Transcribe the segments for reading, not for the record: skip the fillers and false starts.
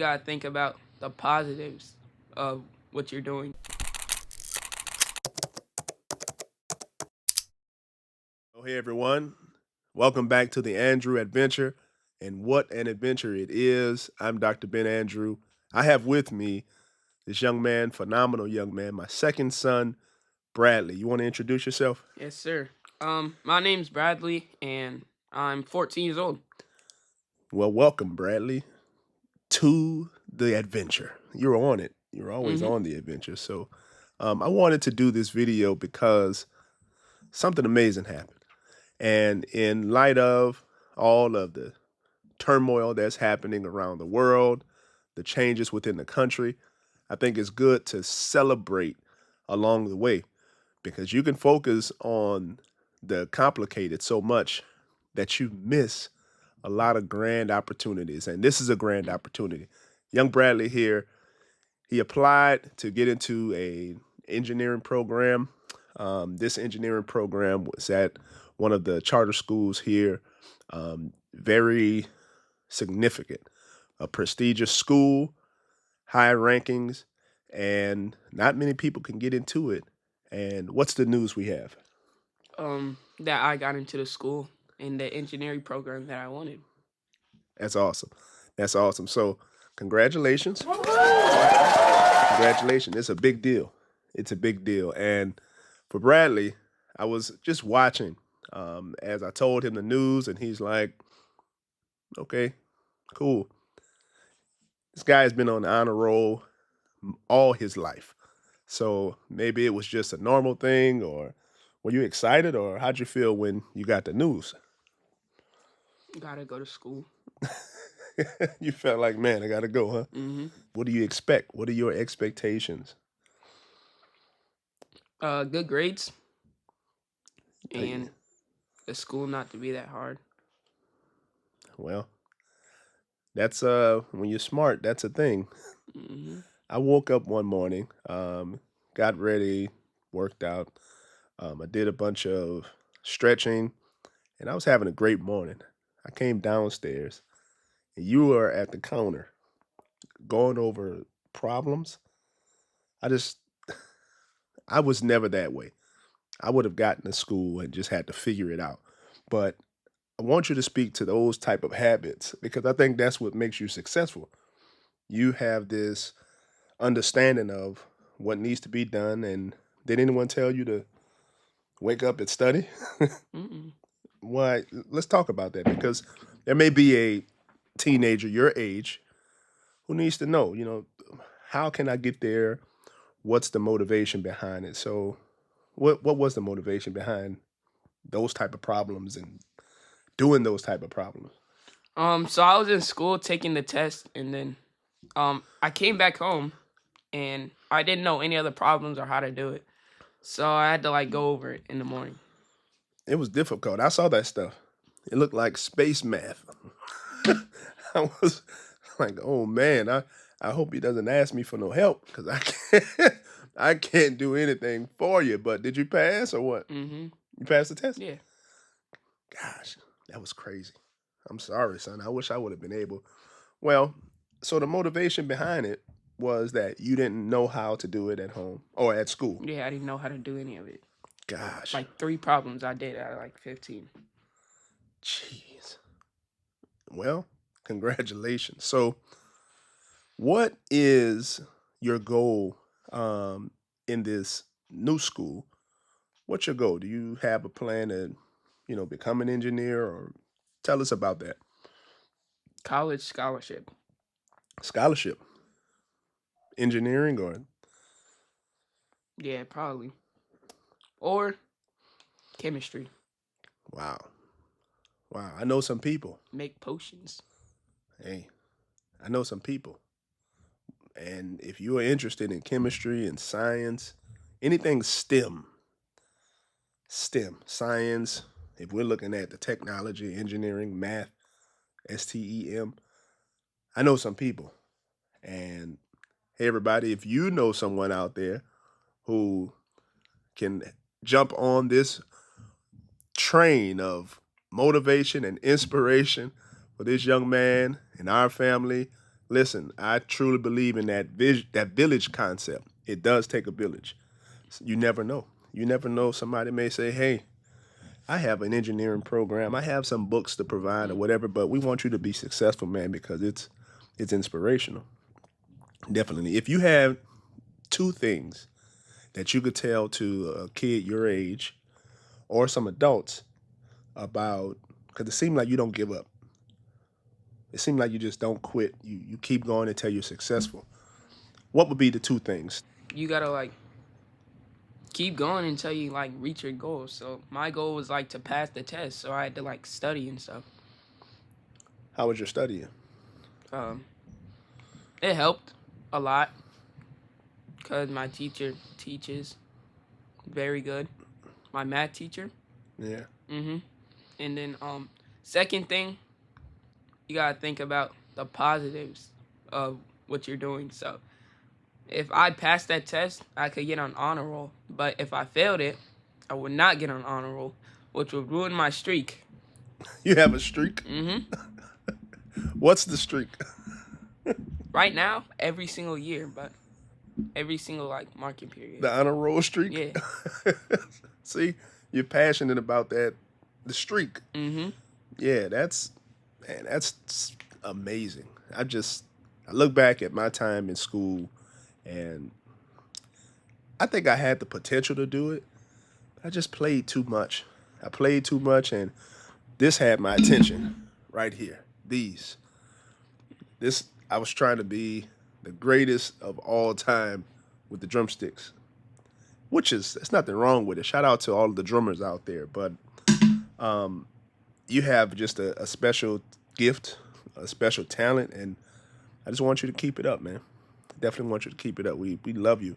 gotta think about the positives of what you're doing. Oh, hey everyone. Welcome back to the Andrew Adventure. And what an adventure it is. I'm Dr. Ben Andrew. I have with me this young man, phenomenal young man, my second son, Bradley. You want to introduce yourself? Yes, sir. My name's Bradley, and I'm 14 years old. Well, welcome, Bradley, to the adventure. You're on it. You're always Mm-hmm. on the adventure. So I wanted to do this video because something amazing happened. And in light of all of the turmoil that's happening around the world, the changes within the country, I think it's good to celebrate along the way because you can focus on the complicated so much that you miss a lot of grand opportunities. And this is a grand opportunity. Young Bradley here, he applied to get into a engineering program. This engineering program was at one of the charter schools here. Very significant, a prestigious school, high rankings, and not many people can get into it. And what's the news we have? That I got into the school in the engineering program that I wanted. That's awesome. That's awesome. So, congratulations. Thank you. Congratulations. It's a big deal. It's a big deal. And for Bradley, I was just watching as I told him the news, and he's like, okay, cool. This guy has been on the honor roll all his life. So maybe it was just a normal thing, or were you excited, or how'd you feel when you got the news? Gotta go to school. You felt like, man, I gotta go, huh? Mm-hmm. What do you expect? What are your expectations? Good grades Uh, and the school not to be that hard. Well, that's when you're smart, that's a thing. Mm-hmm. I woke up one morning, got ready, worked out. I did a bunch of stretching, and I was having a great morning. I came downstairs, and you were at the counter going over problems. I just, I was never that way. I would have gotten to school and just had to figure it out. But I want you to speak to those type of habits because I think that's what makes you successful. You have this understanding of what needs to be done. And did anyone tell you to wake up and study? Mm-mm. Why? Let's talk about that because there may be a teenager your age who needs to know, how can I get there? What's the motivation behind it? So, what was the motivation behind those type of problems and doing those type of problems? So I was in school taking the test, and then I came back home, and I didn't know any other problems or how to do it. So I had to like go over it in the morning. It was difficult. I saw that stuff. It looked like space math. I was like, oh man, I hope he doesn't ask me for no help because I can't I can't do anything for you. But did you pass or what? Mm-hmm. You passed the test? Yeah. Gosh, that was crazy. I'm sorry, son. I wish I would have been able. Well, so the motivation behind it was that you didn't know how to do it at home or at school. Yeah, I didn't know how to do any of it. Gosh, Like three problems I did out of like 15. jeez. Well, congratulations. So, what is your goal in this new school? What's your goal? Do you have a plan to, become an engineer or tell us about that? College scholarship. Scholarship, engineering, or Yeah, probably. Or chemistry. wow. Wow. I know some people. Make potions. Hey, I know some people. And if you are interested in chemistry and science, anything STEM, science, if we're looking at the technology, engineering, math, STEM, I know some people. And hey, everybody, if you know someone out there who can jump on this train of motivation and inspiration for this young man and our family Listen, I truly believe in that village concept. It does take a village. You never know. You never know. Somebody may say, "Hey, I have an engineering program. I have some books to provide or whatever, but we want you to be successful, man, because it's inspirational." Definitely. If you have two things that you could tell to a kid your age or some adults about, because it seems like you don't give up. It seems like you just don't quit. You keep going until you're successful. What would be the two things? You gotta like keep going until you like reach your goals. So my goal was like to pass the test, so I had to like study and stuff. How was your studying? Um, it helped a lot because my teacher teaches very good. My math teacher. Yeah. And then second thing, you gotta think about the positives of what you're doing. So if I passed that test, I could get on honor roll. But if I failed it, I would not get on honor roll, which would ruin my streak. You have a streak? What's the streak? Right now, every single year, but every single like marking period. The honor roll streak? Yeah. See, you're passionate about that, the streak. Mm-hmm. Yeah, that's amazing. I look back at my time in school, and I think I had the potential to do it. I just played too much. I played too much, and this had my attention right here. I was trying to be the greatest of all time with the drumsticks, which there's nothing wrong with it. Shout out to all of the drummers out there, but you have just a special gift, a special talent, and I just want you to keep it up, man. Definitely want you to keep it up. We love you,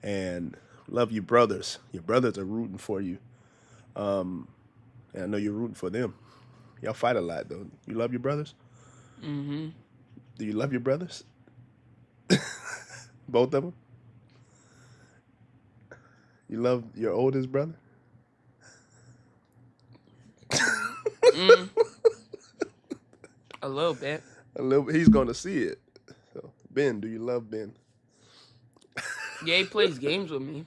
and love you, brothers. Your brothers are rooting for you, and I know you're rooting for them. Y'all fight a lot, though. You love your brothers? Mm-hmm. Do you love your brothers? Both of them? You love your oldest brother? A little bit. A little bit. He's gonna see it. So, Ben, do you love Ben? Yeah, he plays games with me.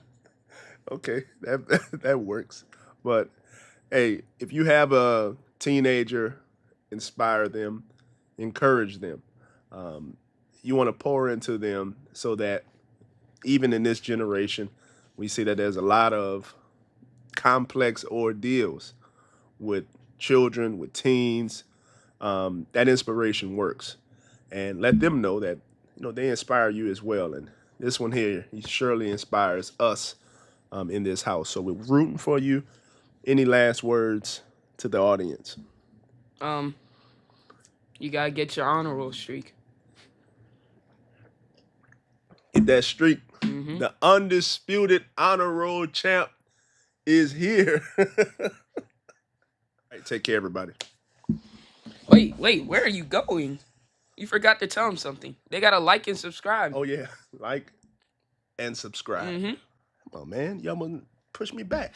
Okay, that works. But hey, if you have a teenager, inspire them, encourage them. You want to pour into them so that even in this generation, we see that there's a lot of complex ordeals with children, with teens. That inspiration works, and let them know that they inspire you as well. And this one here, he surely inspires us in this house. So we're rooting for you. Any last words to the audience? You gotta get your honor roll streak. Get that streak. The undisputed honor roll champ is here. All right, take care, everybody. Wait, where are you going? You forgot to tell them something. They gotta like and subscribe. Oh yeah, like and subscribe. Come on, man. Y'all gonna push me back.